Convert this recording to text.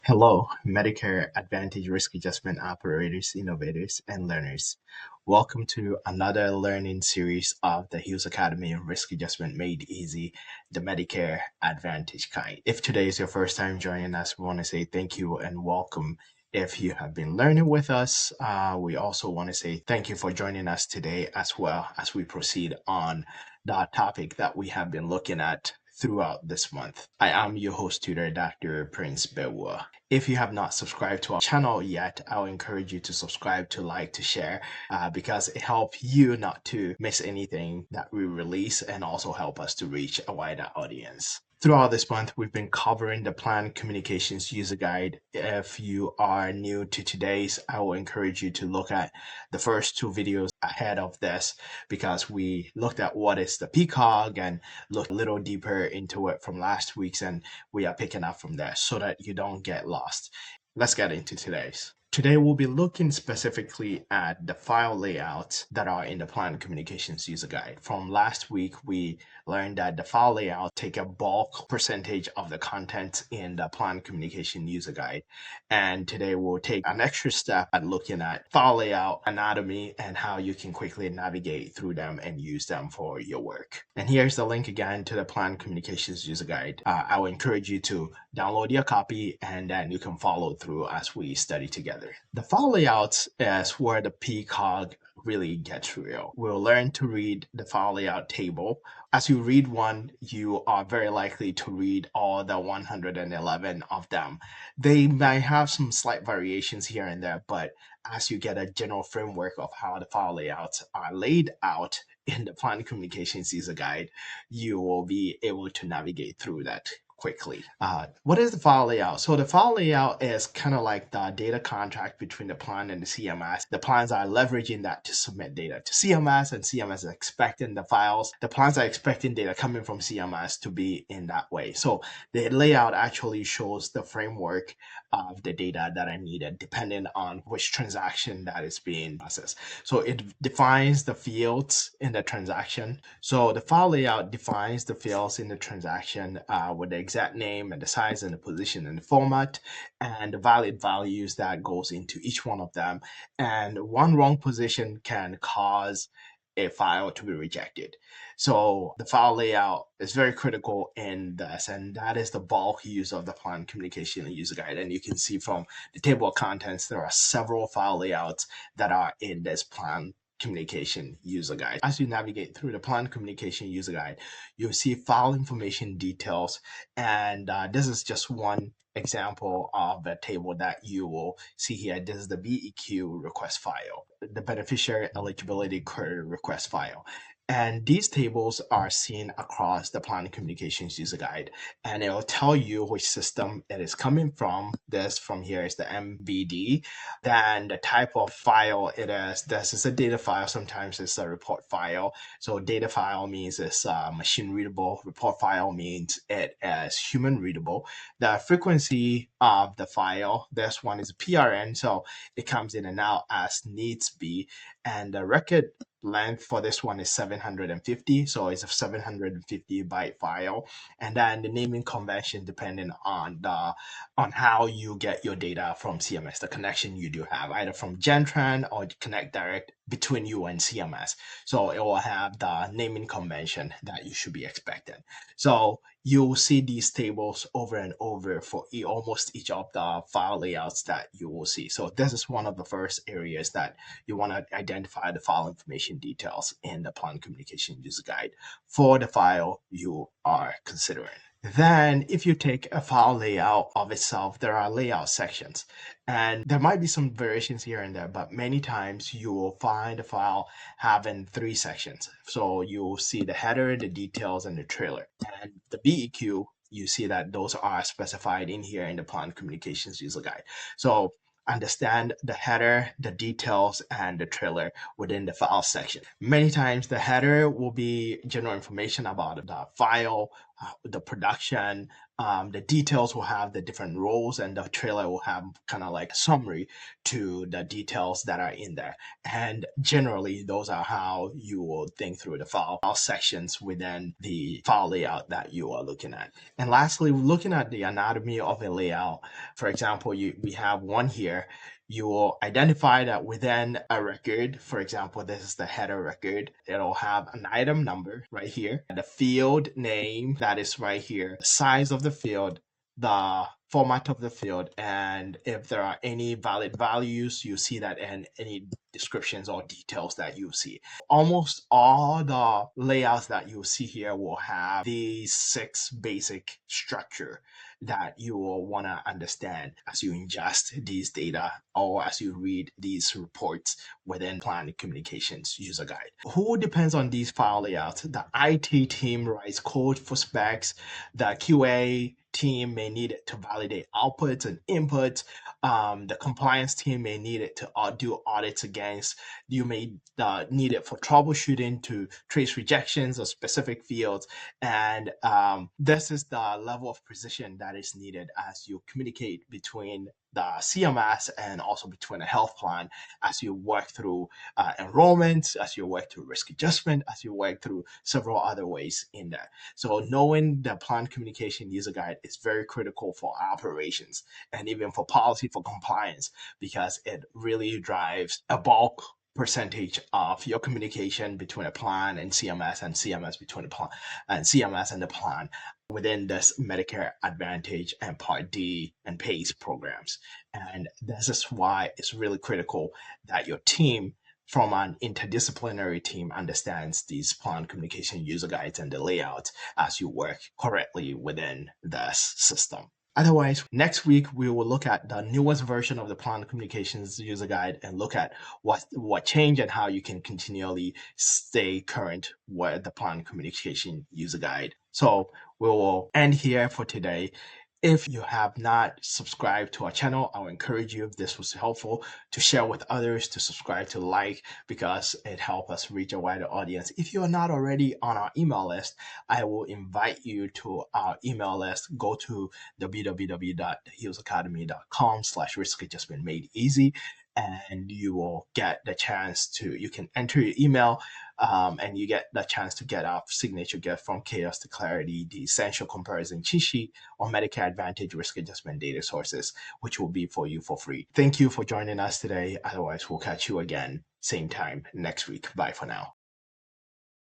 Hello, Medicare Advantage risk adjustment operators, innovators, and learners. Welcome to another learning series of the Hughes Academy of Risk Adjustment Made Easy, the Medicare Advantage kind. If today is your first time joining us, we want to say thank you and welcome. If you have been learning with us, we also want to say thank you for joining us today as well as we proceed on the topic that we have been looking at throughout this month. I am your host tutor, Dr. Prince Bewa. If you have not subscribed to our channel yet, I'll encourage you to subscribe, to like, to share, because it helps you not to miss anything that we release and also help us to reach a wider audience. Throughout this month, we've been covering the Plan Communications User Guide. If you are new to today's, I will encourage you to look at the first two videos ahead of this because we looked at what is the PCOG and looked a little deeper into it from last week's, and we are picking up from there so that you don't get lost. Let's get into today's. Today, we'll be looking specifically at the file layouts that are in the Plan Communications User Guide. From last week, we learned that the file layout take a bulk percentage of the content in the Plan Communication User Guide. And today, we'll take an extra step at looking at file layout anatomy and how you can quickly navigate through them and use them for your work. And here's the link again to the Plan Communications User Guide. I will encourage you to download your copy and then you can follow through as we study together. The file layouts is where the PCOG really gets real. We'll learn to read the file layout table. As you read one, you are very likely to read all the 111 of them. They might have some slight variations here and there, but as you get a general framework of how the file layouts are laid out in the Plan Communications User Guide, you will be able to navigate through that quickly. What is the file layout? So the file layout is kind of like the data contract between the plan and the CMS. The plans are leveraging that to submit data to CMS, and CMS is expecting the files. The plans are expecting data coming from CMS to be in that way. So the layout actually shows the framework of the data that are needed depending on which transaction that is being processed. So it defines the fields in the transaction. So the file layout defines the fields in the transaction with the exact name and the size and the position and the format and the valid values that goes into each one of them. And one wrong position can cause a file to be rejected. So the file layout is very critical in this, and that is the bulk use of the Plan Communication User Guide. And you can see from the table of contents, there are several file layouts that are in this Plan Communication User Guide. As you navigate through the Plan Communication User Guide, you'll see file information details, and this is just one example of the table that you will see here. This is the BEQ request file, the beneficiary eligibility query request file. And these tables are seen across the Plan Communications User Guide, and it will tell you which system it is coming from. This from here is the MBD. Then the type of file it is. This is a data file. Sometimes it's a report file. So data file means it's machine readable. Report file means it is human readable. The frequency of the file, this one is a PRN, so it comes in and out as needs be. And the record length for this one is 750, so it's a 750 byte file. And then the naming convention depending on how you get your data from CMS, the connection you do have either from Gentran or Connect Direct between you and CMS. So it will have the naming convention that you should be expecting. So you'll see these tables over and over for almost each of the file layouts that you will see. So this is one of the first areas that you want to identify the file information details in the Plan Communication User Guide for the file you are considering. Then if you take a file layout of itself, there are layout sections. And there might be some variations here and there, but many times you will find a file having 3 sections. So you'll see the header, the details, and the trailer. And the BEQ, you see that those are specified in here in the Plan Communications User Guide. So understand the header, the details, and the trailer within the file section. Many times the header will be general information about the file, the production, the details will have the different roles, and the trailer will have kind of like a summary to the details that are in there. And generally, those are how you will think through the file sections within the file layout that you are looking at. And lastly, looking at the anatomy of a layout, for example, we have one here. You will identify that within a record, for example, this is the header record, it'll have an item number right here, the field name that is right here, the size of the field, the format of the field, and if there are any valid values, you see that, and any descriptions or details that you see. Almost all the layouts that you see here will have these 6 basic structure that you will want to understand as you ingest these data or as you read these reports within Plan Communications User Guide. Who depends on these file layouts? The IT team writes code for specs. The QA team may need it to validate outputs and inputs. The compliance team may need it to do audits against. You may need it for troubleshooting to trace rejections of specific fields. And this is the level of precision that is needed as you communicate between the CMS and also between a health plan as you work through enrollment, as you work through risk adjustment, as you work through several other ways in there. So knowing the Plan Communication User Guide is very critical for operations and even for policy, for compliance, because it really drives a bulk percentage of your communication between a plan and CMS between a plan and CMS and the plan within this Medicare Advantage and Part D and PACE programs. And this is why it's really critical that your team from an interdisciplinary team understands these plan communication user guides and the layout as you work correctly within this system. Otherwise, next week we will look at the newest version of the Plan Communications User Guide and look at what changed and how you can continually stay current with the Plan Communication User Guide. So we will end here for today. If you have not subscribed to our channel, I will encourage you, if this was helpful, to share with others, to subscribe, to like, because it helps us reach a wider audience. If you are not already on our email list, I will invite you to our email list. Go to www.thehealsacademy.com/risk adjustment made easy. And you will get the chance to, you can enter your email and you get the chance to get our signature gift from Chaos to Clarity, the Essential Comparison Cheat Sheet on Medicare Advantage risk adjustment data sources, which will be for you for free. Thank you for joining us today. Otherwise, we'll catch you again, same time next week. Bye for now.